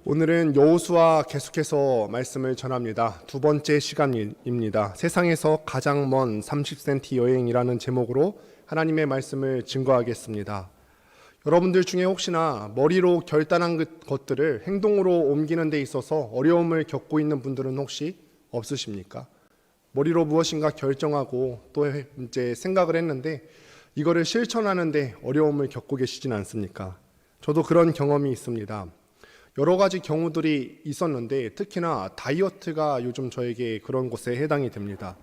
오늘은 여호수아 계속해서 말씀을 전합니다. 두 번째 시간입니다. 세상에서 가장 먼 30cm 여행이라는 제목으로 하나님의 말씀을 증거하겠습니다. 여러분들 중에 혹시나 머리로 결단한 것들을 행동으로 옮기는 데 있어서 어려움을 겪고 있는 분들은 혹시 없으십니까? 머리로 무엇인가 결정하고 또 이제 생각을 했는데 이거를 실천하는데 어려움을 겪고 계시진 않습니까? 저도 그런 경험이 있습니다. 여러 가지 경우들이 있었는데 특히나 다이어트가 요즘 저에게 그런 것에 해당이 됩니다.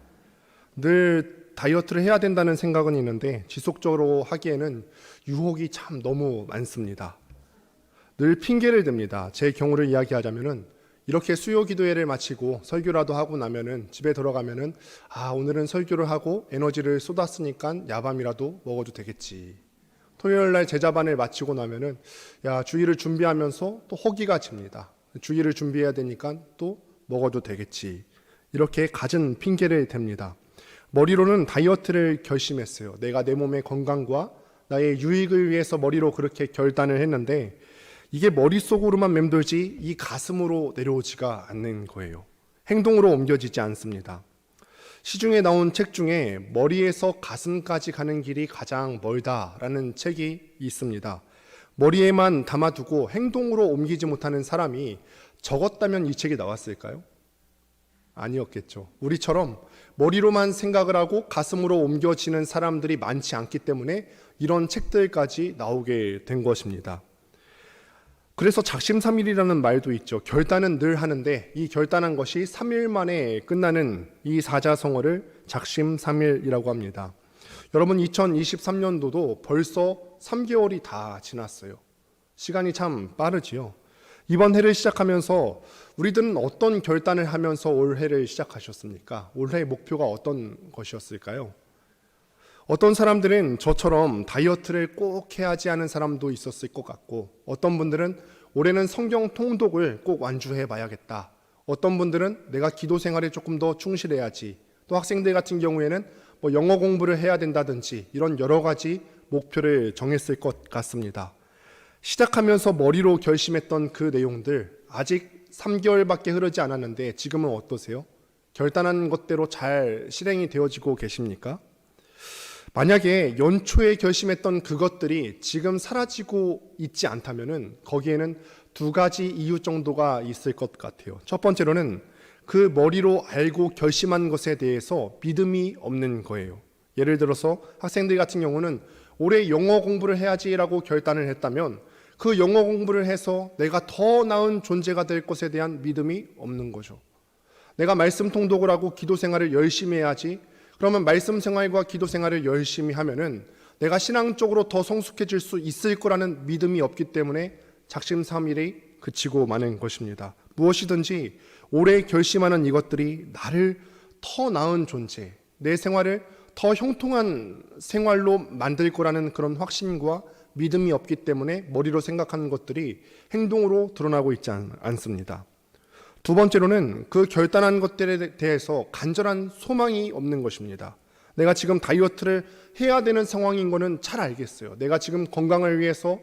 늘 다이어트를 해야 된다는 생각은 있는데 지속적으로 하기에는 유혹이 참 너무 많습니다. 늘 핑계를 댑니다. 제 경우를 이야기하자면은 이렇게 수요 기도회를 마치고 설교라도 하고 나면은 집에 들어가면은 오늘은 설교를 하고 에너지를 쏟았으니까 야밤이라도 먹어도 되겠지. 토요일 날 제자반을 마치고 나면은 주일을 준비하면서 또 허기가 집니다. 주일을 준비해야 되니까 또 먹어도 되겠지. 이렇게 갖은 핑계를 댑니다. 머리로는 다이어트를 결심했어요. 내가 내 몸의 건강과 나의 유익을 위해서 머리로 그렇게 결단을 했는데 이게 머릿속으로만 맴돌지 이 가슴으로 내려오지가 않는 거예요. 행동으로 옮겨지지 않습니다. 시중에 나온 책 중에 머리에서 가슴까지 가는 길이 가장 멀다라는 책이 있습니다. 머리에만 담아두고 행동으로 옮기지 못하는 사람이 적었다면 이 책이 나왔을까요? 아니었겠죠. 우리처럼 머리로만 생각을 하고 가슴으로 옮겨지는 사람들이 많지 않기 때문에 이런 책들까지 나오게 된 것입니다. 그래서 작심삼일이라는 말도 있죠. 결단은 늘 하는데 이 결단한 것이 3일 만에 끝나는 이 사자성어를 작심삼일이라고 합니다. 여러분 2023년도도 벌써 3개월이 다 지났어요. 시간이 참 빠르지요. 이번 해를 시작하면서 우리들은 어떤 결단을 하면서 올해를 시작하셨습니까? 올해의 목표가 어떤 것이었을까요? 어떤 사람들은 저처럼 다이어트를 꼭 해야지 하는 사람도 있었을 것 같고 어떤 분들은 올해는 성경 통독을 꼭 완주해 봐야겠다. 어떤 분들은 내가 기도 생활에 조금 더 충실해야지. 또 학생들 같은 경우에는 영어 공부를 해야 된다든지 이런 여러 가지 목표를 정했을 것 같습니다. 시작하면서 머리로 결심했던 그 내용들 아직 3개월밖에 흐르지 않았는데 지금은 어떠세요? 결단한 것대로 잘 실행이 되어지고 계십니까? 만약에 연초에 결심했던 그것들이 지금 사라지고 있지 않다면은 거기에는 두 가지 이유 정도가 있을 것 같아요. 첫 번째로는 그 머리로 알고 결심한 것에 대해서 믿음이 없는 거예요. 예를 들어서 학생들 같은 경우는 올해 영어 공부를 해야지라고 결단을 했다면 그 영어 공부를 해서 내가 더 나은 존재가 될 것에 대한 믿음이 없는 거죠. 내가 말씀 통독을 하고 기도 생활을 열심히 해야지. 그러면 말씀 생활과 기도 생활을 열심히 하면은 내가 신앙적으로 더 성숙해질 수 있을 거라는 믿음이 없기 때문에 작심삼일이 그치고 마는 것입니다. 무엇이든지 올해 결심하는 이것들이 나를 더 나은 존재, 내 생활을 더 형통한 생활로 만들 거라는 그런 확신과 믿음이 없기 때문에 머리로 생각하는 것들이 행동으로 드러나고 있지 않습니다. 두 번째로는 그 결단한 것들에 대해서 간절한 소망이 없는 것입니다. 내가 지금 다이어트를 해야 되는 상황인 거는 잘 알겠어요. 내가 지금 건강을 위해서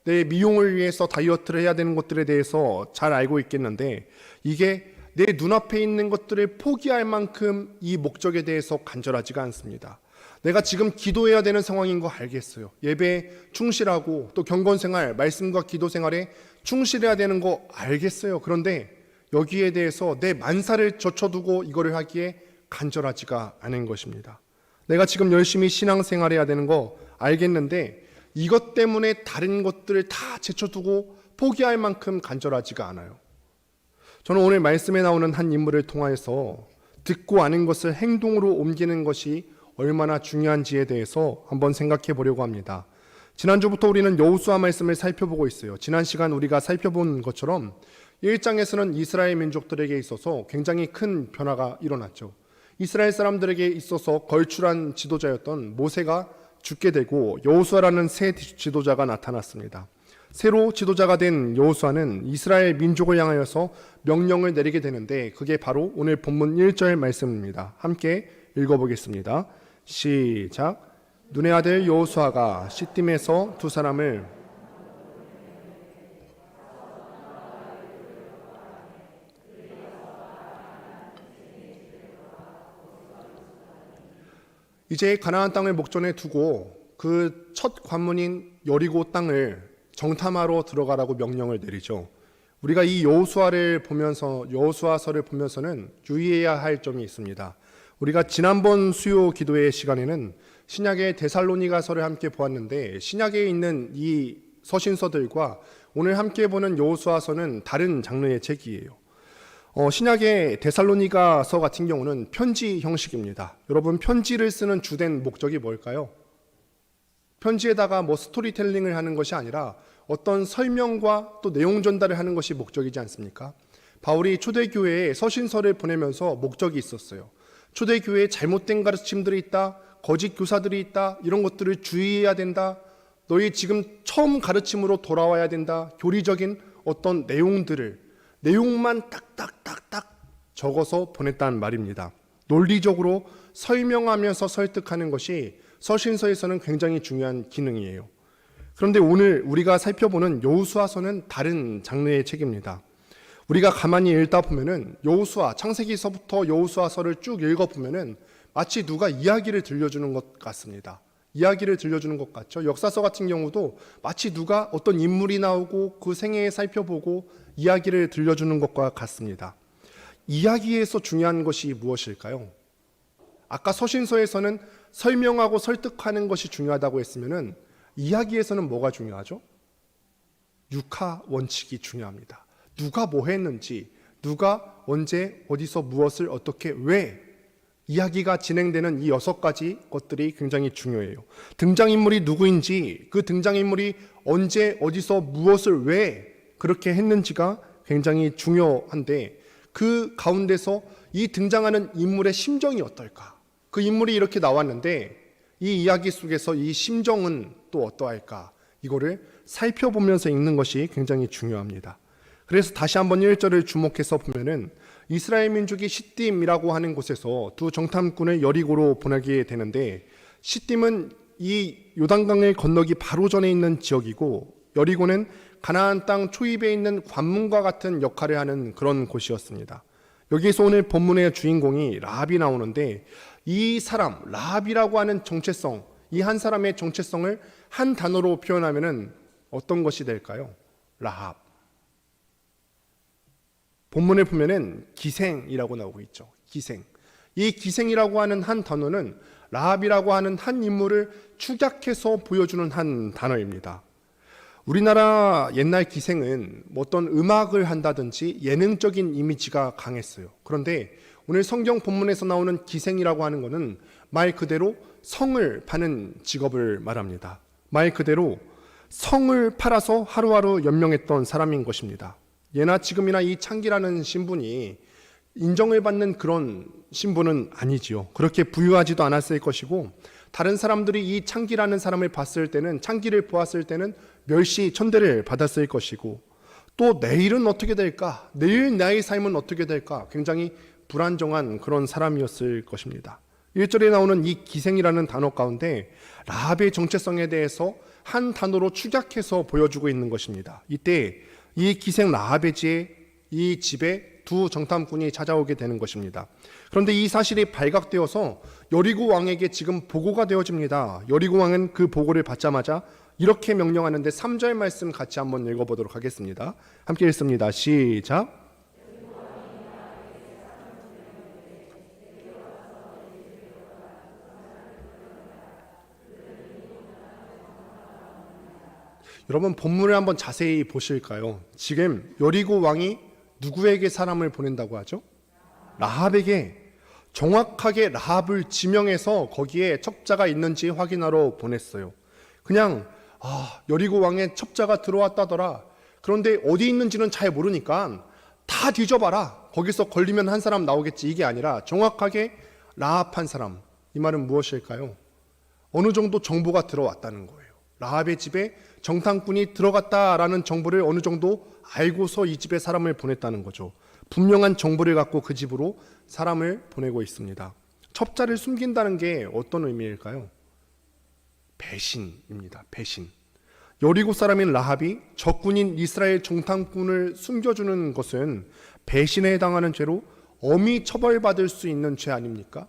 내 미용을 위해서 다이어트를 해야 되는 것들에 대해서 잘 알고 있겠는데 이게 내 눈앞에 있는 것들을 포기할 만큼 이 목적에 대해서 간절하지가 않습니다. 내가 지금 기도해야 되는 상황인 거 알겠어요. 예배에 충실하고 또 경건생활, 말씀과 기도 생활에 충실해야 되는 거 알겠어요. 그런데 여기에 대해서 내 만사를 젖혀두고 이거를 하기에 간절하지가 않은 것입니다. 내가 지금 열심히 신앙생활해야 되는 거 알겠는데 이것 때문에 다른 것들을 다 제쳐두고 포기할 만큼 간절하지가 않아요. 저는 오늘 말씀에 나오는 한 인물을 통하여서 듣고 아는 것을 행동으로 옮기는 것이 얼마나 중요한지에 대해서 한번 생각해 보려고 합니다. 지난주부터 우리는 여호수아 말씀을 살펴보고 있어요. 지난 시간 우리가 살펴본 것처럼 1장에서는 이스라엘 민족들에게 있어서 굉장히 큰 변화가 일어났죠. 이스라엘 사람들에게 있어서 걸출한 지도자였던 모세가 죽게 되고 여호수아라는 새 지도자가 나타났습니다. 새로 지도자가 된 여호수아는 이스라엘 민족을 향하여서 명령을 내리게 되는데 그게 바로 오늘 본문 1절 말씀입니다. 함께 읽어보겠습니다. 시작. 눈의 아들 여호수아가 시딤에서 두 사람을 이제 가나안 땅을 목전에 두고 그 첫 관문인 여리고 땅을 정탐하러 들어가라고 명령을 내리죠. 우리가 이 여호수아서를 보면서는 유의해야 할 점이 있습니다. 우리가 지난번 수요 기도회 시간에는 신약의 데살로니가서를 함께 보았는데, 신약에 있는 이 서신서들과 오늘 함께 보는 여호수아서는 다른 장르의 책이에요. 신약의 데살로니가서 같은 경우는 편지 형식입니다. 여러분, 편지를 쓰는 주된 목적이 뭘까요? 편지에다가 스토리텔링을 하는 것이 아니라 어떤 설명과 또 내용 전달을 하는 것이 목적이지 않습니까? 바울이 초대교회에 서신서를 보내면서 목적이 있었어요. 초대교회에 잘못된 가르침들이 있다, 거짓 교사들이 있다, 이런 것들을 주의해야 된다, 너희 지금 처음 가르침으로 돌아와야 된다, 교리적인 어떤 내용만 딱딱딱딱 적어서 보냈다는 말입니다. 논리적으로 설명하면서 설득하는 것이 서신서에서는 굉장히 중요한 기능이에요. 그런데 오늘 우리가 살펴보는 여호수아서는 다른 장르의 책입니다. 우리가 가만히 읽다 보면은 창세기서부터 여호수아서를 쭉 읽어보면은 마치 누가 이야기를 들려주는 것 같습니다. 이야기를 들려주는 것 같죠. 역사서 같은 경우도 마치 누가 어떤 인물이 나오고 그 생애에 살펴보고 이야기를 들려주는 것과 같습니다. 이야기에서 중요한 것이 무엇일까요? 아까 서신서에서는 설명하고 설득하는 것이 중요하다고 했으면은 이야기에서는 뭐가 중요하죠? 육하 원칙이 중요합니다. 누가 뭐 했는지, 누가 언제 어디서 무엇을 어떻게 왜, 이야기가 진행되는 이 6가지 것들이 굉장히 중요해요. 등장인물이 누구인지, 그 등장인물이 언제 어디서 무엇을 왜 그렇게 했는지가 굉장히 중요한데, 그 가운데서 이 등장하는 인물의 심정이 어떨까? 그 인물이 이렇게 나왔는데 이 이야기 속에서 이 심정은 또 어떠할까? 이거를 살펴보면서 읽는 것이 굉장히 중요합니다. 그래서 다시 한번 1절을 주목해서 보면은 이스라엘 민족이 시딤이라고 하는 곳에서 두 정탐꾼을 여리고로 보내게 되는데, 시딤은 이 요단강을 건너기 바로 전에 있는 지역이고, 여리고는 가나안 땅 초입에 있는 관문과 같은 역할을 하는 그런 곳이었습니다. 여기에서 오늘 본문의 주인공이 라합이 나오는데, 이 사람 라합이라고 하는 정체성, 이 한 사람의 정체성을 한 단어로 표현하면은 어떤 것이 될까요? 라합. 본문에 보면은 기생이라고 나오고 있죠. 기생. 이 기생이라고 하는 한 단어는 라합이라고 하는 한 인물을 축약해서 보여주는 한 단어입니다. 우리나라 옛날 기생은 어떤 음악을 한다든지 예능적인 이미지가 강했어요. 그런데 오늘 성경 본문에서 나오는 기생이라고 하는 것은 말 그대로 성을 파는 직업을 말합니다. 말 그대로 성을 팔아서 하루하루 연명했던 사람인 것입니다. 예나 지금이나 이 창기라는 신분이 인정을 받는 그런 신분은 아니지요. 그렇게 부유하지도 않았을 것이고, 다른 사람들이 이 창기라는 사람을 봤을 때는, 창기를 보았을 때는 멸시, 천대를 받았을 것이고, 또 내일은 어떻게 될까? 내일 나의 삶은 어떻게 될까? 굉장히 불안정한 그런 사람이었을 것입니다. 1절에 나오는 이 기생이라는 단어 가운데 라합의 정체성에 대해서 한 단어로 축약해서 보여주고 있는 것입니다. 이때 이 기생 라합의 이 집에 두 정탐꾼이 찾아오게 되는 것입니다. 그런데 이 사실이 발각되어서 여리고 왕에게 지금 보고가 되어집니다. 여리고 왕은 그 보고를 받자마자 이렇게 명령하는데 3절 말씀 같이 한번 읽어보도록 하겠습니다. 함께 읽습니다. 시작. 여러분, 본문을 한번 자세히 보실까요? 지금 여리고 왕이 누구에게 사람을 보낸다고 하죠? 라합에게. 정확하게 라합을 지명해서 거기에 첩자가 있는지 확인하러 보냈어요. 그냥 여리고 왕의 첩자가 들어왔다더라. 그런데 어디 있는지는 잘 모르니까 다 뒤져봐라. 거기서 걸리면 한 사람 나오겠지. 이게 아니라 정확하게 라합 한 사람. 이 말은 무엇일까요? 어느 정도 정보가 들어왔다는 거예요. 라합의 집에 정탐꾼이 들어갔다라는 정보를 어느 정도 알고서 이 집에 사람을 보냈다는 거죠. 분명한 정보를 갖고 그 집으로 사람을 보내고 있습니다. 첩자를 숨긴다는 게 어떤 의미일까요? 배신입니다. 배신. 여리고 사람인 라합이 적군인 이스라엘 정탐꾼을 숨겨주는 것은 배신에 해당하는 죄로 엄히 처벌받을 수 있는 죄 아닙니까?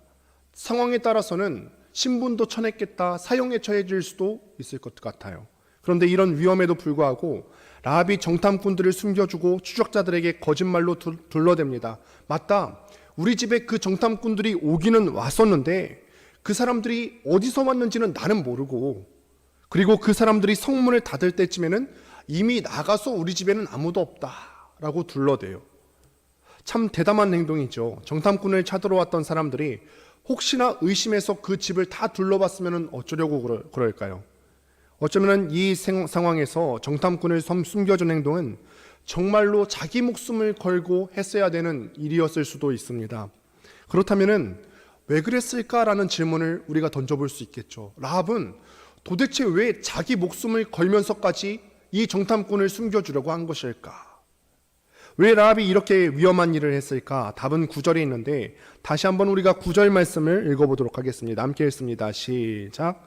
상황에 따라서는 신분도 쳐냈겠다, 사형에 처해질 수도 있을 것 같아요. 그런데 이런 위험에도 불구하고 라합이 정탐꾼들을 숨겨주고 추적자들에게 거짓말로 둘러댑니다. 맞다, 우리 집에 그 정탐꾼들이 오기는 왔었는데 그 사람들이 어디서 왔는지는 나는 모르고, 그리고 그 사람들이 성문을 닫을 때쯤에는 이미 나가서 우리 집에는 아무도 없다라고 둘러대요. 참 대담한 행동이죠. 정탐꾼을 찾으러 왔던 사람들이 혹시나 의심해서 그 집을 다 둘러봤으면 어쩌려고 그럴까요? 어쩌면 이 상황에서 정탐꾼을 숨겨준 행동은 정말로 자기 목숨을 걸고 했어야 되는 일이었을 수도 있습니다. 그렇다면 왜 그랬을까라는 질문을 우리가 던져볼 수 있겠죠. 라합은 도대체 왜 자기 목숨을 걸면서까지 이 정탐꾼을 숨겨주려고 한 것일까? 왜 라합이 이렇게 위험한 일을 했을까? 답은 9절에 있는데 다시 한번 우리가 9절 말씀을 읽어보도록 하겠습니다. 함께 읽습니다. 시작.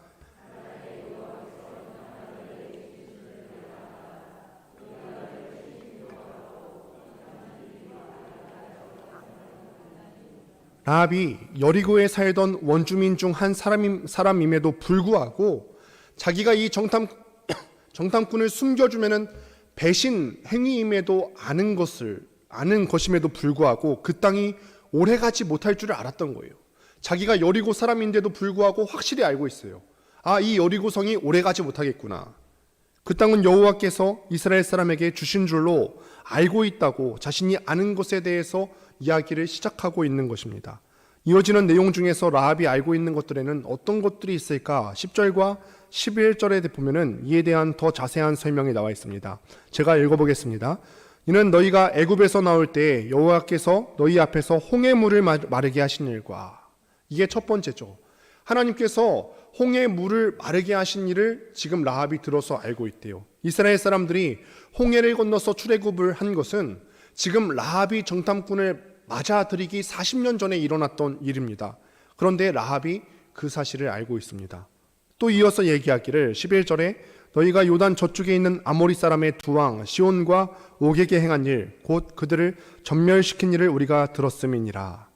라합이 여리고에 살던 원주민 중 한 사람임에도 불구하고 자기가 이 정탐꾼을 숨겨주면은 배신 행위임에도 아는 것임에도 불구하고 그 땅이 오래가지 못할 줄을 알았던 거예요. 자기가 여리고 사람인데도 불구하고 확실히 알고 있어요. 아, 이 여리고성이 오래가지 못하겠구나. 그 땅은 여호와께서 이스라엘 사람에게 주신 줄로 알고 있다고 자신이 아는 것에 대해서 이야기를 시작하고 있는 것입니다. 이어지는 내용 중에서 라합이 알고 있는 것들에는 어떤 것들이 있을까? 10절과 11절에 보면은 이에 대한 더 자세한 설명이 나와 있습니다. 제가 읽어보겠습니다. 이는 너희가 애굽에서 나올 때 여호와께서 너희 앞에서 홍해 물을 마르게 하신 일과, 이게 첫 번째죠. 하나님께서 홍해 물을 마르게 하신 일을 지금 라합이 들어서 알고 있대요. 이스라엘 사람들이 홍해를 건너서 출애굽을 한 것은 지금 라합이 정탐꾼을 맞아들이기 40년 전에 일어났던 일입니다. 그런데 라합이 그 사실을 알고 있습니다. 또 이어서 얘기하기를 11절에 너희가 요단 저쪽에 있는 아모리 사람의 두 왕 시온과 옥에게 행한 일, 곧 그들을 전멸시킨 일을 우리가 들었음이니라.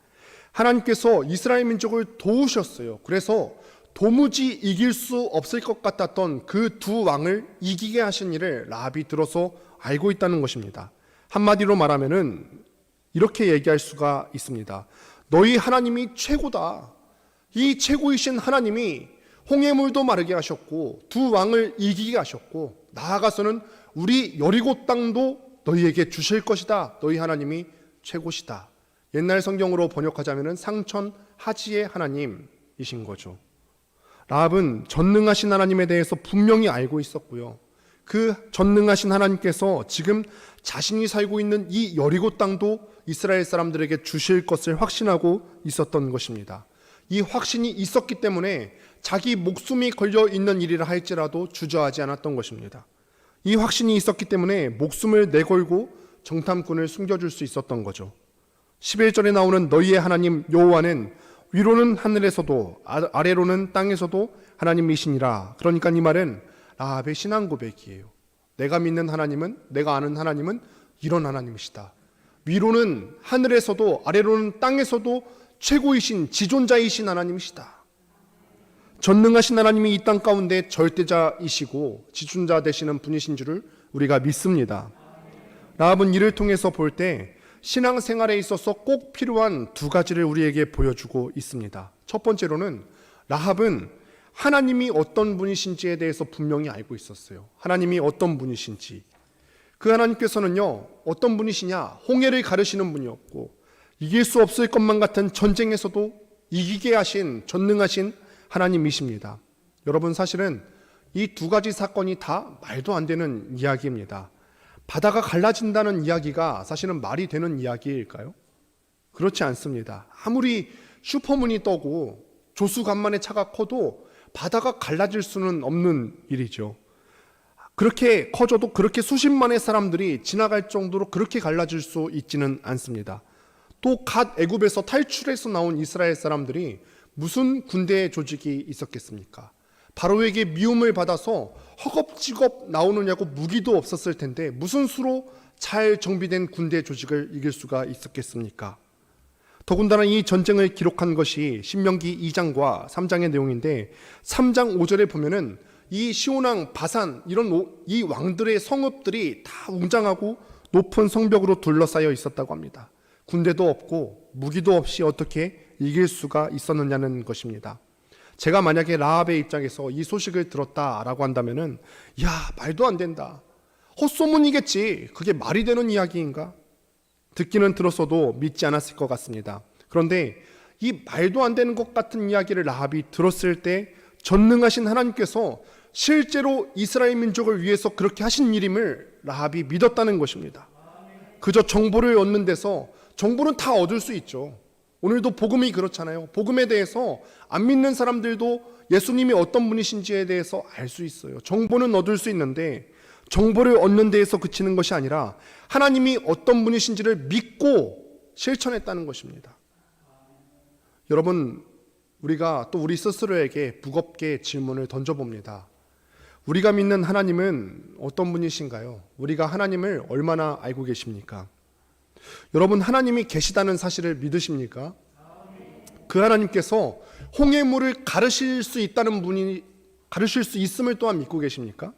하나님께서 이스라엘 민족을 도우셨어요. 그래서 도무지 이길 수 없을 것 같았던 그 두 왕을 이기게 하신 일을 라합이 들어서 알고 있다는 것입니다. 한마디로 말하면은 이렇게 얘기할 수가 있습니다. 너희 하나님이 최고다. 이 최고이신 하나님이 홍해물도 마르게 하셨고 두 왕을 이기게 하셨고 나아가서는 우리 여리고 땅도 너희에게 주실 것이다. 너희 하나님이 최고시다. 옛날 성경으로 번역하자면 상천하지의 하나님이신 거죠. 라합은 전능하신 하나님에 대해서 분명히 알고 있었고요. 그 전능하신 하나님께서 지금 자신이 살고 있는 이 여리고 땅도 이스라엘 사람들에게 주실 것을 확신하고 있었던 것입니다. 이 확신이 있었기 때문에 자기 목숨이 걸려 있는 일이라 할지라도 주저하지 않았던 것입니다. 이 확신이 있었기 때문에 목숨을 내걸고 정탐꾼을 숨겨줄 수 있었던 거죠. 11절에 나오는 너희의 하나님 여호와는 위로는 하늘에서도 아래로는 땅에서도 하나님이시니라. 그러니까 이 말은 라합의 신앙 고백이에요. 내가 믿는 하나님은, 내가 아는 하나님은 이런 하나님이시다. 위로는 하늘에서도 아래로는 땅에서도 최고이신 지존자이신 하나님이시다. 전능하신 하나님이 이 땅 가운데 절대자이시고 지존자 되시는 분이신 줄을 우리가 믿습니다. 라합은 이를 통해서 볼 때 신앙생활에 있어서 꼭 필요한 두 가지를 우리에게 보여주고 있습니다. 첫 번째로는 라합은 하나님이 어떤 분이신지에 대해서 분명히 알고 있었어요. 하나님이 어떤 분이신지. 그 하나님께서는요, 어떤 분이시냐? 홍해를 가르시는 분이었고 이길 수 없을 것만 같은 전쟁에서도 이기게 하신 전능하신 하나님이십니다. 여러분, 사실은 이 두 가지 사건이 다 말도 안 되는 이야기입니다. 바다가 갈라진다는 이야기가 사실은 말이 되는 이야기일까요? 그렇지 않습니다. 아무리 슈퍼문이 떠고 조수간만의 차가 커도 바다가 갈라질 수는 없는 일이죠. 그렇게 커져도 그렇게 수십만의 사람들이 지나갈 정도로 그렇게 갈라질 수 있지는 않습니다. 또 갓 애굽에서 탈출해서 나온 이스라엘 사람들이 무슨 군대 조직이 있었겠습니까? 바로에게 미움을 받아서 허겁지겁 나오느냐고 무기도 없었을 텐데 무슨 수로 잘 정비된 군대 조직을 이길 수가 있었겠습니까? 더군다나 이 전쟁을 기록한 것이 신명기 2장과 3장의 내용인데 3장 5절에 보면은 이 시온왕 바산 이 왕들의 성읍들이 다 웅장하고 높은 성벽으로 둘러싸여 있었다고 합니다. 군대도 없고 무기도 없이 어떻게 이길 수가 있었느냐는 것입니다. 제가 만약에 라합의 입장에서 이 소식을 들었다라고 한다면은 야, 말도 안 된다. 헛소문이겠지. 그게 말이 되는 이야기인가? 듣기는 들었어도 믿지 않았을 것 같습니다. 그런데 이 말도 안 되는 것 같은 이야기를 라합이 들었을 때 전능하신 하나님께서 실제로 이스라엘 민족을 위해서 그렇게 하신 일임을 라합이 믿었다는 것입니다. 그저 정보를 얻는 데서 정보는 다 얻을 수 있죠. 오늘도 복음이 그렇잖아요. 복음에 대해서 안 믿는 사람들도 예수님이 어떤 분이신지에 대해서 알 수 있어요. 정보는 얻을 수 있는데 정보를 얻는 데에서 그치는 것이 아니라 하나님이 어떤 분이신지를 믿고 실천했다는 것입니다. 여러분, 우리가 또 우리 스스로에게 무겁게 질문을 던져봅니다. 우리가 믿는 하나님은 어떤 분이신가요? 우리가 하나님을 얼마나 알고 계십니까? 여러분, 하나님이 계시다는 사실을 믿으십니까? 그 하나님께서 홍해물을 가르실 수 있다는 분이 가르실 수 있음을 또한 믿고 계십니까?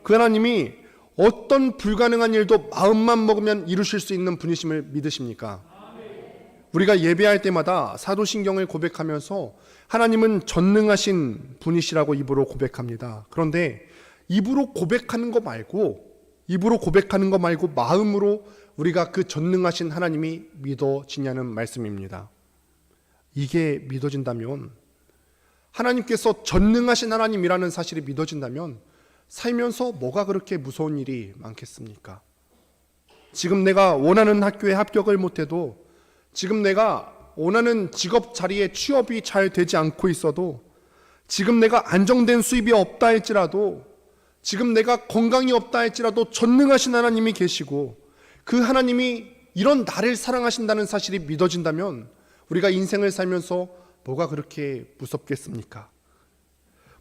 그 하나님이 어떤 불가능한 일도 마음만 먹으면 이루실 수 있는 분이심을 믿으십니까? 우리가 예배할 때마다 사도신경을 고백하면서 하나님은 전능하신 분이시라고 입으로 고백합니다. 그런데 입으로 고백하는 거 말고 마음으로 우리가 그 전능하신 하나님이 믿어지냐는 말씀입니다. 이게 믿어진다면, 하나님께서 전능하신 하나님이라는 사실이 믿어진다면 살면서 뭐가 그렇게 무서운 일이 많겠습니까? 지금 내가 원하는 학교에 합격을 못해도, 지금 내가 원하는 직업 자리에 취업이 잘 되지 않고 있어도, 지금 내가 안정된 수입이 없다 할지라도, 지금 내가 건강이 없다 할지라도 전능하신 하나님이 계시고 그 하나님이 이런 나를 사랑하신다는 사실이 믿어진다면 우리가 인생을 살면서 뭐가 그렇게 무섭겠습니까?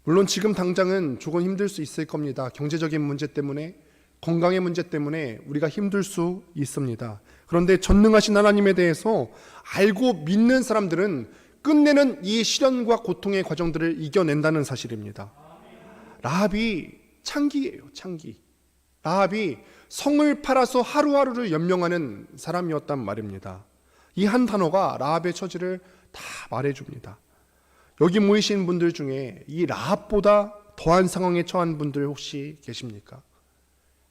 물론 지금 당장은 조금 힘들 수 있을 겁니다. 경제적인 문제 때문에, 건강의 문제 때문에 우리가 힘들 수 있습니다. 그런데 전능하신 하나님에 대해서 알고 믿는 사람들은 끝내는 이 시련과 고통의 과정들을 이겨낸다는 사실입니다. 라합이 창기예요, 창기. 라합이 성을 팔아서 하루하루를 연명하는 사람이었단 말입니다. 이 한 단어가 라합의 처지를 다 말해줍니다. 여기 모이신 분들 중에 이 라합보다 더한 상황에 처한 분들 혹시 계십니까?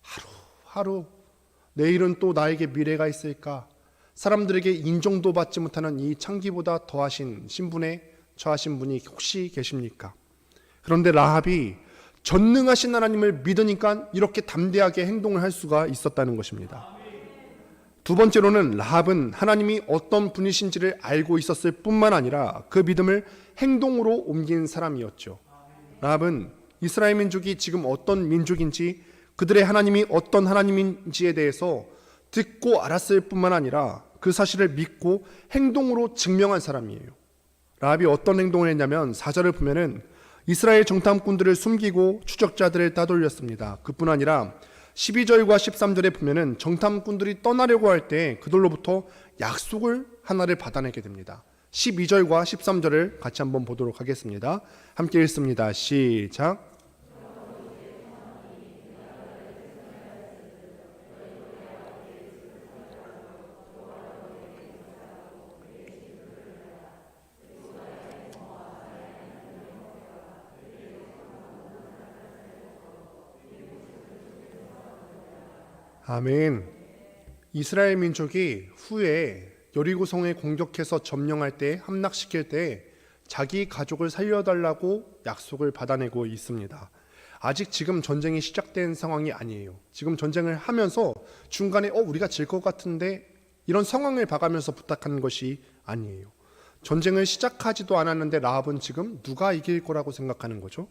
하루하루 내일은 또 나에게 미래가 있을까? 사람들에게 인정도 받지 못하는 이 창기보다 더하신 신분에 처하신 분이 혹시 계십니까? 그런데 라합이 전능하신 하나님을 믿으니까 이렇게 담대하게 행동을 할 수가 있었다는 것입니다. 두 번째로는 라합은 하나님이 어떤 분이신지를 알고 있었을 뿐만 아니라 그 믿음을 행동으로 옮긴 사람이었죠. 라합은 이스라엘 민족이 지금 어떤 민족인지, 그들의 하나님이 어떤 하나님인지에 대해서 듣고 알았을 뿐만 아니라 그 사실을 믿고 행동으로 증명한 사람이에요. 라합이 어떤 행동을 했냐면 4절을 보면은 이스라엘 정탐꾼들을 숨기고 추적자들을 따돌렸습니다. 그뿐 아니라 12절과 13절에 보면은 정탐꾼들이 떠나려고 할 때 그들로부터 약속을 하나를 받아내게 됩니다. 12절과 13절을 같이 한번 보도록 하겠습니다. 함께 읽습니다. 시작. 아멘. 이스라엘 민족이 후에 여리고성을 공격해서 점령할 때, 함락시킬 때 자기 가족을 살려달라고 약속을 받아내고 있습니다. 아직 지금 전쟁이 시작된 상황이 아니에요. 지금 전쟁을 하면서 중간에 우리가 질 것 같은데 이런 상황을 봐가면서 부탁하는 것이 아니에요. 전쟁을 시작하지도 않았는데 라합은 지금 누가 이길 거라고 생각하는 거죠?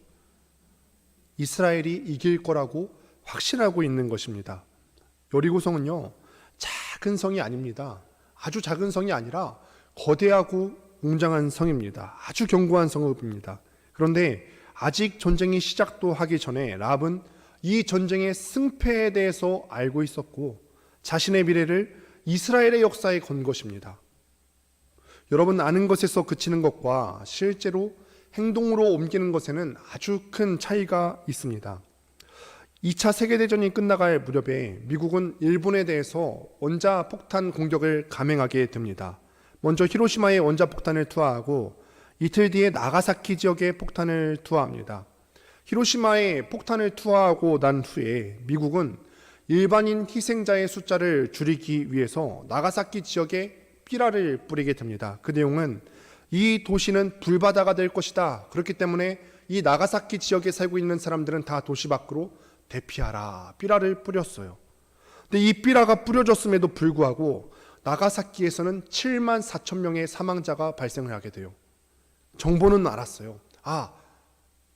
이스라엘이 이길 거라고 확신하고 있는 것입니다. 여리고성은요, 작은 성이 아닙니다. 아주 작은 성이 아니라 거대하고 웅장한 성입니다. 아주 견고한 성읍입니다. 그런데 아직 전쟁이 시작도 하기 전에 라합은 이 전쟁의 승패에 대해서 알고 있었고 자신의 미래를 이스라엘의 역사에 건 것입니다. 여러분, 아는 것에서 그치는 것과 실제로 행동으로 옮기는 것에는 아주 큰 차이가 있습니다. 2차 세계대전이 끝나갈 무렵에 미국은 일본에 대해서 원자폭탄 공격을 감행하게 됩니다. 먼저 히로시마에 원자폭탄을 투하하고 이틀 뒤에 나가사키 지역에 폭탄을 투하합니다. 히로시마에 폭탄을 투하하고 난 후에 미국은 일반인 희생자의 숫자를 줄이기 위해서 나가사키 지역에 삐라를 뿌리게 됩니다. 그 내용은 이 도시는 불바다가 될 것이다. 그렇기 때문에 이 나가사키 지역에 살고 있는 사람들은 다 도시 밖으로 대피하라. 삐라를 뿌렸어요. 근데 이 삐라가 뿌려졌음에도 불구하고 나가사키에서는 7만 4천 명의 사망자가 발생을 하게 돼요. 정보는 알았어요.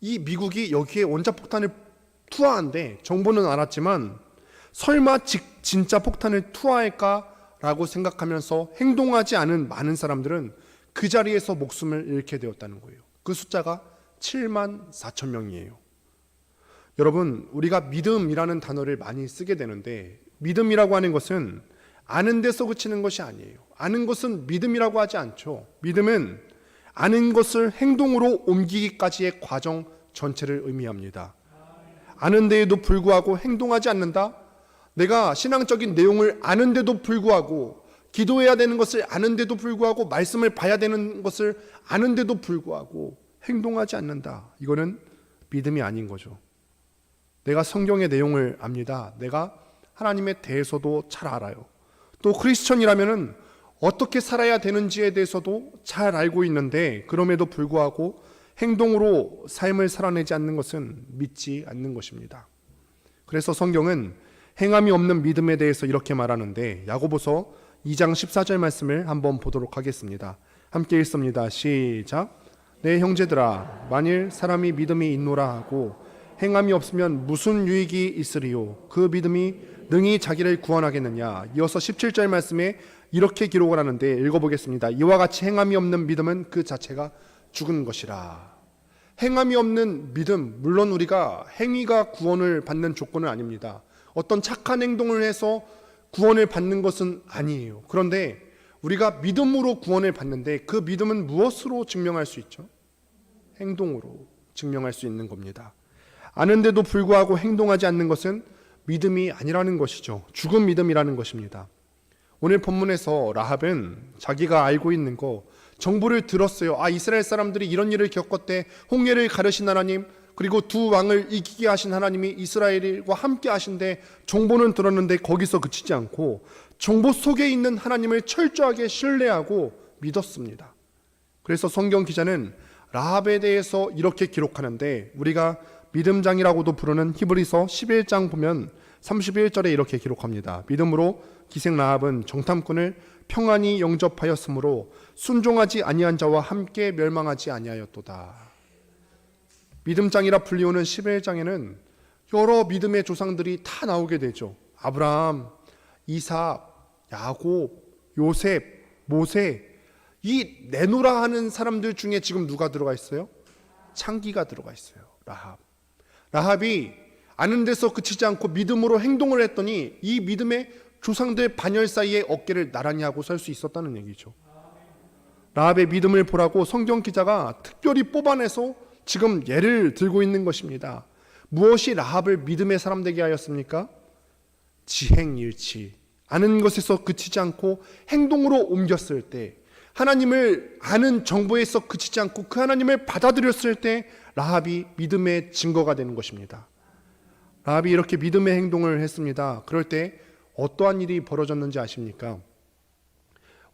이 미국이 여기에 원자폭탄을 투하한데 정보는 알았지만 설마 진짜 폭탄을 투하할까라고 생각하면서 행동하지 않은 많은 사람들은 그 자리에서 목숨을 잃게 되었다는 거예요. 그 숫자가 7만 4천 명이에요. 여러분, 우리가 믿음이라는 단어를 많이 쓰게 되는데 믿음이라고 하는 것은 아는 데서 그치는 것이 아니에요. 아는 것은 믿음이라고 하지 않죠. 믿음은 아는 것을 행동으로 옮기기까지의 과정 전체를 의미합니다. 아는 데에도 불구하고 행동하지 않는다? 내가 신앙적인 내용을 아는데도 불구하고 기도해야 되는 것을 아는데도 불구하고 말씀을 봐야 되는 것을 아는데도 불구하고 행동하지 않는다. 이거는 믿음이 아닌 거죠. 내가 성경의 내용을 압니다. 내가 하나님에 대해서도 잘 알아요. 또 크리스천이라면은 어떻게 살아야 되는지에 대해서도 잘 알고 있는데 그럼에도 불구하고 행동으로 삶을 살아내지 않는 것은 믿지 않는 것입니다. 그래서 성경은 행함이 없는 믿음에 대해서 이렇게 말하는데 야고보서 2장 14절 말씀을 한번 보도록 하겠습니다. 함께 읽습니다. 시작. 내 형제들아, 만일 사람이 믿음이 있노라 하고 행함이 없으면 무슨 유익이 있으리요? 그 믿음이 능히 자기를 구원하겠느냐? 이어서 17절 말씀에 이렇게 기록을 하는데 읽어보겠습니다. 이와 같이 행함이 없는 믿음은 그 자체가 죽은 것이라. 행함이 없는 믿음, 물론 우리가 행위가 구원을 받는 조건은 아닙니다. 어떤 착한 행동을 해서 구원을 받는 것은 아니에요. 그런데 우리가 믿음으로 구원을 받는데 그 믿음은 무엇으로 증명할 수 있죠? 행동으로 증명할 수 있는 겁니다. 아는데도 불구하고 행동하지 않는 것은 믿음이 아니라는 것이죠. 죽은 믿음이라는 것입니다. 오늘 본문에서 라합은 자기가 알고 있는 거 정보를 들었어요. 이스라엘 사람들이 이런 일을 겪었대. 홍해를 가르신 하나님, 그리고 두 왕을 이기게 하신 하나님이 이스라엘과 함께 하신데 정보는 들었는데 거기서 그치지 않고 정보 속에 있는 하나님을 철저하게 신뢰하고 믿었습니다. 그래서 성경 기자는 라합에 대해서 이렇게 기록하는데 우리가 믿음장이라고도 부르는 히브리서 11장 보면 31절에 이렇게 기록합니다. 믿음으로 기생 라합은 정탐꾼을 평안히 영접하였으므로 순종하지 아니한 자와 함께 멸망하지 아니하였도다. 믿음장이라 불리우는 11장에는 여러 믿음의 조상들이 다 나오게 되죠. 아브라함, 이삭, 야곱, 요셉, 모세, 이 내노라 하는 사람들 중에 지금 누가 들어가 있어요? 창기가 들어가 있어요. 라합이 아는 데서 그치지 않고 믿음으로 행동을 했더니 이 믿음의 조상들 반열 사이에 어깨를 나란히 하고 설 수 있었다는 얘기죠. 라합의 믿음을 보라고 성경 기자가 특별히 뽑아내서 지금 예를 들고 있는 것입니다. 무엇이 라합을 믿음의 사람 되게 하였습니까? 지행일치, 아는 것에서 그치지 않고 행동으로 옮겼을 때, 하나님을 아는 정보에서 그치지 않고 그 하나님을 받아들였을 때 라합이 믿음의 증거가 되는 것입니다. 라합이 이렇게 믿음의 행동을 했습니다. 그럴 때 어떠한 일이 벌어졌는지 아십니까?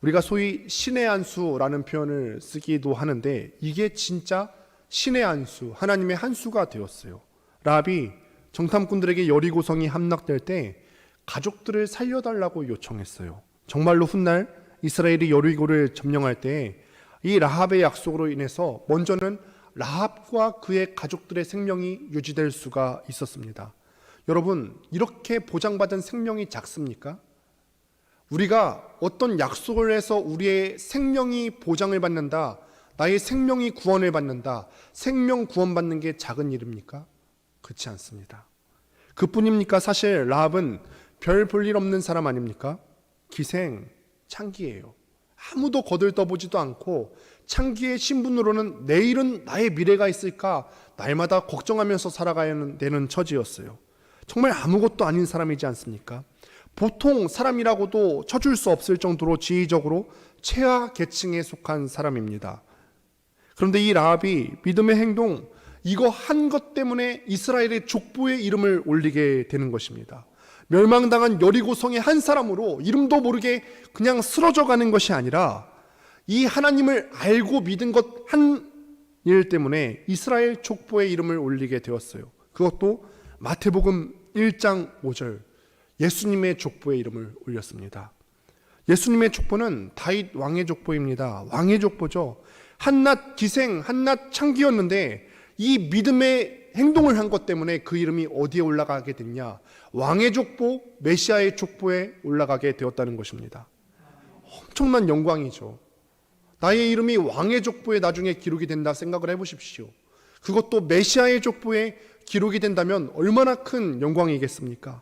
우리가 소위 신의 한수라는 표현을 쓰기도 하는데 이게 진짜 신의 한수, 하나님의 한수가 되었어요. 라합이 정탐꾼들에게 여리고성이 함락될 때 가족들을 살려달라고 요청했어요. 정말로 훗날 이스라엘이 여리고를 점령할 때 이 라합의 약속으로 인해서 먼저는 라합과 그의 가족들의 생명이 유지될 수가 있었습니다. 여러분, 이렇게 보장받은 생명이 작습니까? 우리가 어떤 약속을 해서 우리의 생명이 보장을 받는다, 나의 생명이 구원을 받는다, 생명 구원받는 게 작은 일입니까? 그렇지 않습니다. 그뿐입니까? 사실 라합은 별 볼 일 없는 사람 아닙니까? 기생, 창기예요. 아무도 거들떠보지도 않고 창기의 신분으로는 내일은 나의 미래가 있을까 날마다 걱정하면서 살아가야 되는 처지였어요. 정말 아무것도 아닌 사람이지 않습니까? 보통 사람이라고도 쳐줄 수 없을 정도로 지위적으로 최하 계층에 속한 사람입니다. 그런데 이 라합이 믿음의 행동, 이거 한 것 때문에 이스라엘의 족보의 이름을 올리게 되는 것입니다. 멸망당한 여리고성의 한 사람으로 이름도 모르게 그냥 쓰러져 가는 것이 아니라 이 하나님을 알고 믿은 것 한 일 때문에 이스라엘 족보의 이름을 올리게 되었어요. 그것도 마태복음 1장 5절 예수님의 족보의 이름을 올렸습니다. 예수님의 족보는 다윗 왕의 족보입니다. 왕의 족보죠. 한낱 기생, 한낱 창기였는데 이 믿음의 행동을 한 것 때문에 그 이름이 어디에 올라가게 됐냐? 왕의 족보, 메시아의 족보에 올라가게 되었다는 것입니다. 엄청난 영광이죠. 나의 이름이 왕의 족보에 나중에 기록이 된다 생각을 해보십시오. 그것도 메시아의 족보에 기록이 된다면 얼마나 큰 영광이겠습니까?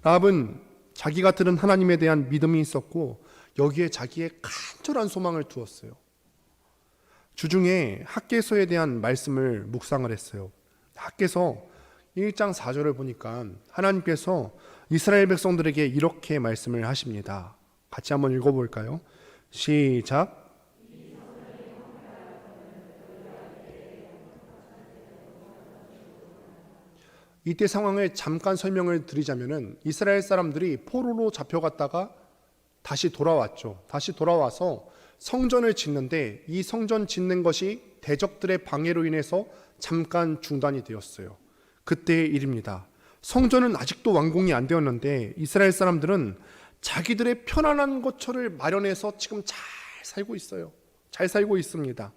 라합은 자기가 들은 하나님에 대한 믿음이 있었고 여기에 자기의 간절한 소망을 두었어요. 주중에 학개서에 대한 말씀을 묵상을 했어요. 학개서 1장 4절을 보니까 하나님께서 이스라엘 백성들에게 이렇게 말씀을 하십니다. 같이 한번 읽어볼까요? 시작. 이때 상황을 잠깐 설명을 드리자면은 이스라엘 사람들이 포로로 잡혀갔다가 다시 돌아왔죠. 다시 돌아와서 성전을 짓는데 이 성전 짓는 것이 대적들의 방해로 인해서 잠깐 중단이 되었어요. 그때의 일입니다. 성전은 아직도 완공이 안 되었는데 이스라엘 사람들은 자기들의 편안한 거처를 마련해서 지금 잘 살고 있어요. 잘 살고 있습니다.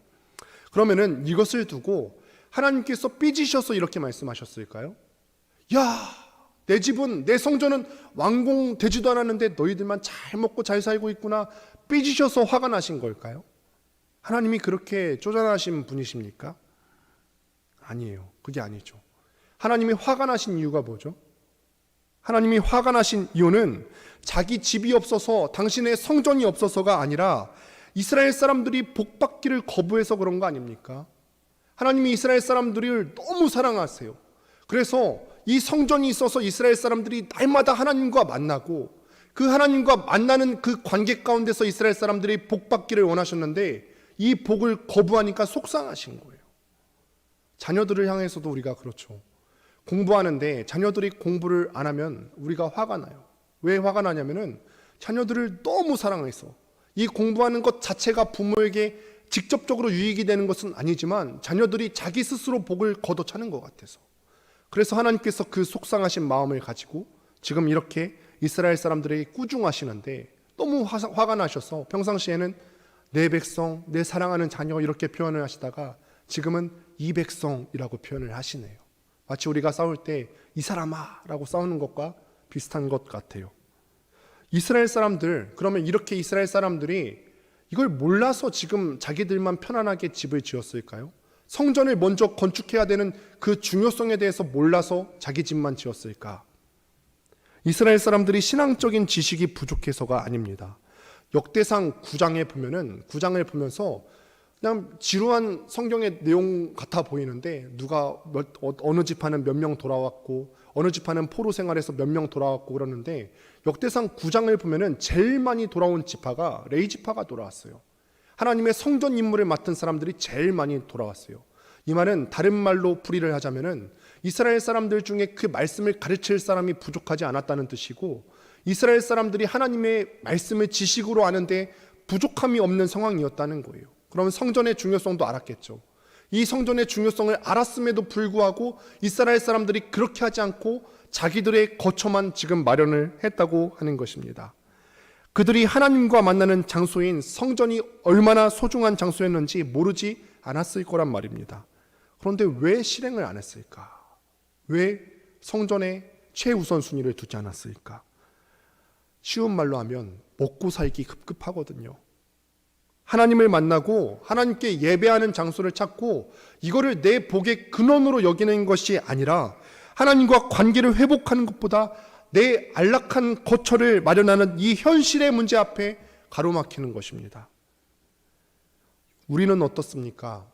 그러면은 이것을 두고 하나님께서 삐지셔서 이렇게 말씀하셨을까요? 야, 내 집은, 내 성전은 완공되지도 않았는데 너희들만 잘 먹고 잘 살고 있구나. 삐지셔서 화가 나신 걸까요? 하나님이 그렇게 쪼잔하신 분이십니까? 아니에요. 그게 아니죠. 하나님이 화가 나신 이유가 뭐죠? 하나님이 화가 나신 이유는 자기 집이 없어서, 당신의 성전이 없어서가 아니라 이스라엘 사람들이 복받기를 거부해서 그런 거 아닙니까? 하나님이 이스라엘 사람들을 너무 사랑하세요. 그래서 이 성전이 있어서 이스라엘 사람들이 날마다 하나님과 만나고 그 하나님과 만나는 그 관계 가운데서 이스라엘 사람들이 복받기를 원하셨는데 이 복을 거부하니까 속상하신 거예요. 자녀들을 향해서도 우리가 그렇죠. 공부하는데 자녀들이 공부를 안 하면 우리가 화가 나요. 왜 화가 나냐면은 자녀들을 너무 사랑해서 이 공부하는 것 자체가 부모에게 직접적으로 유익이 되는 것은 아니지만 자녀들이 자기 스스로 복을 걷어차는 것 같아서, 그래서 하나님께서 그 속상하신 마음을 가지고 지금 이렇게 이스라엘 사람들에게 꾸중하시는데 너무 화가 나셔서 평상시에는 내 백성, 내 사랑하는 자녀 이렇게 표현을 하시다가 지금은 이 백성이라고 표현을 하시네요. 마치 우리가 싸울 때 이 사람아 라고 싸우는 것과 비슷한 것 같아요. 이스라엘 사람들, 그러면 이렇게 이스라엘 사람들이 이걸 몰라서 지금 자기들만 편안하게 집을 지었을까요? 성전을 먼저 건축해야 되는 그 중요성에 대해서 몰라서 자기 집만 지었을까? 이스라엘 사람들이 신앙적인 지식이 부족해서가 아닙니다. 역대상 9장에 보면은 9장을 보면서 그냥 지루한 성경의 내용 같아 보이는데 누가 어느 지파는 몇 명 돌아왔고 어느 지파는 포로 생활에서 몇 명 돌아왔고 그러는데 역대상 9장을 보면은 제일 많이 돌아온 지파가 레위 지파가 돌아왔어요. 하나님의 성전 임무를 맡은 사람들이 제일 많이 돌아왔어요. 이 말은 다른 말로 풀이를 하자면은 이스라엘 사람들 중에 그 말씀을 가르칠 사람이 부족하지 않았다는 뜻이고, 이스라엘 사람들이 하나님의 말씀을 지식으로 아는데 부족함이 없는 상황이었다는 거예요. 그러면 성전의 중요성도 알았겠죠. 이 성전의 중요성을 알았음에도 불구하고 이스라엘 사람들이 그렇게 하지 않고 자기들의 거처만 지금 마련을 했다고 하는 것입니다. 그들이 하나님과 만나는 장소인 성전이 얼마나 소중한 장소였는지 모르지 않았을 거란 말입니다. 그런데 왜 실행을 안 했을까? 왜 성전에 최우선 순위를 두지 않았을까? 쉬운 말로 하면 먹고 살기 급급하거든요. 하나님을 만나고 하나님께 예배하는 장소를 찾고 이거를 내 복의 근원으로 여기는 것이 아니라 하나님과 관계를 회복하는 것보다 내 안락한 거처를 마련하는 이 현실의 문제 앞에 가로막히는 것입니다. 우리는 어떻습니까?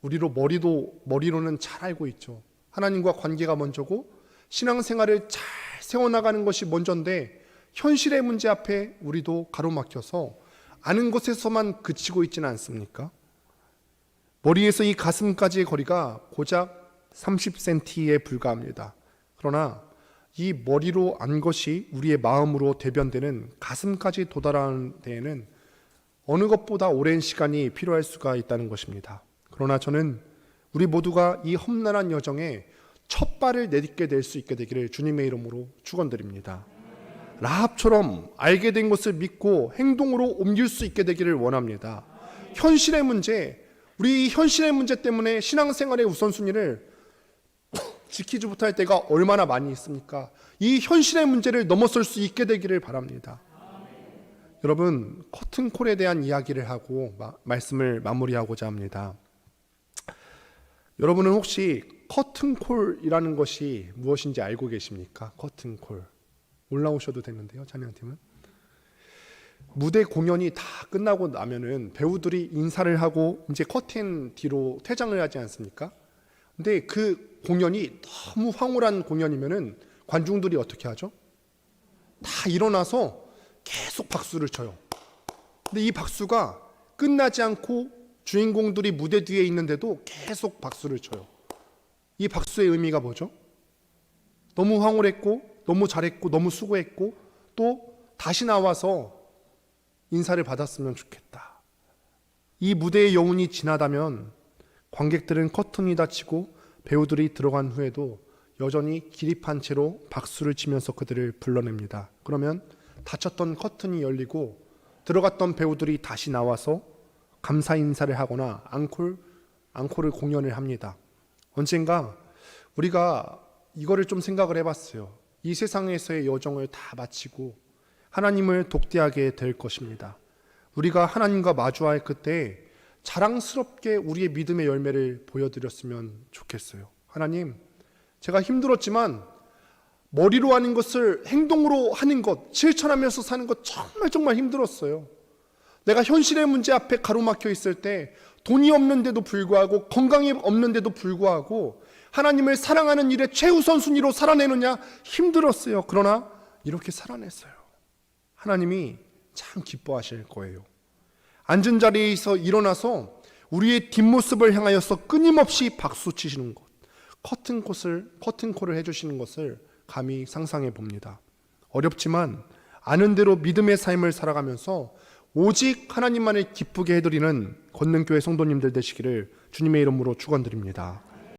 머리로는 잘 알고 있죠. 하나님과 관계가 먼저고 신앙생활을 잘 세워나가는 것이 먼저인데 현실의 문제 앞에 우리도 가로막혀서 아는 것에서만 그치고 있지는 않습니까? 머리에서 이 가슴까지의 거리가 고작 30cm에 불과합니다. 그러나 이 머리로 안 것이 우리의 마음으로 대변되는 가슴까지 도달하는 데에는 어느 것보다 오랜 시간이 필요할 수가 있다는 것입니다. 그러나 저는 우리 모두가 이 험난한 여정에 첫 발을 내딛게 될 수 있게 되기를 주님의 이름으로 축원드립니다. 라합처럼 알게 된 것을 믿고 행동으로 옮길 수 있게 되기를 원합니다. 현실의 문제, 우리 현실의 문제 때문에 신앙생활의 우선순위를 지키지 못할 때가 얼마나 많이 있습니까? 이 현실의 문제를 넘어설 수 있게 되기를 바랍니다. 여러분, 커튼콜에 대한 이야기를 하고 말씀을 마무리하고자 합니다. 여러분은 혹시 커튼콜이라는 것이 무엇인지 알고 계십니까? 커튼콜. 올라오셔도 되는데요, 찬양팀은. 무대 공연이 다 끝나고 나면은 배우들이 인사를 하고 이제 커튼 뒤로 퇴장을 하지 않습니까? 근데 그 공연이 너무 황홀한 공연이면은 관중들이 어떻게 하죠? 다 일어나서 계속 박수를 쳐요. 근데 이 박수가 끝나지 않고 주인공들이 무대 뒤에 있는데도 계속 박수를 쳐요. 이 박수의 의미가 뭐죠? 너무 황홀했고, 너무 잘했고, 너무 수고했고, 또 다시 나와서 인사를 받았으면 좋겠다. 이 무대의 여운이 지나다면 관객들은 커튼이 닫히고 배우들이 들어간 후에도 여전히 기립한 채로 박수를 치면서 그들을 불러냅니다. 그러면 닫혔던 커튼이 열리고 들어갔던 배우들이 다시 나와서 감사 인사를 하거나 앙콜을 공연을 합니다. 언젠가 우리가 이거를 좀 생각을 해봤어요. 이 세상에서의 여정을 다 마치고 하나님을 독대하게 될 것입니다. 우리가 하나님과 마주할 그때 자랑스럽게 우리의 믿음의 열매를 보여드렸으면 좋겠어요. 하나님, 제가 힘들었지만 머리로 하는 것을 행동으로 하는 것, 실천하면서 사는 것 정말 힘들었어요. 내가 현실의 문제 앞에 가로막혀 있을 때 돈이 없는데도 불구하고 건강이 없는데도 불구하고 하나님을 사랑하는 일에 최우선 순위로 살아내느냐 힘들었어요. 그러나 이렇게 살아냈어요. 하나님이 참 기뻐하실 거예요. 앉은 자리에서 일어나서 우리의 뒷모습을 향하여서 끊임없이 박수 치시는 것, 커튼콜을 해주시는 것을 감히 상상해 봅니다. 어렵지만 아는 대로 믿음의 삶을 살아가면서 오직 하나님만을 기쁘게 해드리는 권능교회 성도님들 되시기를 주님의 이름으로 축원드립니다.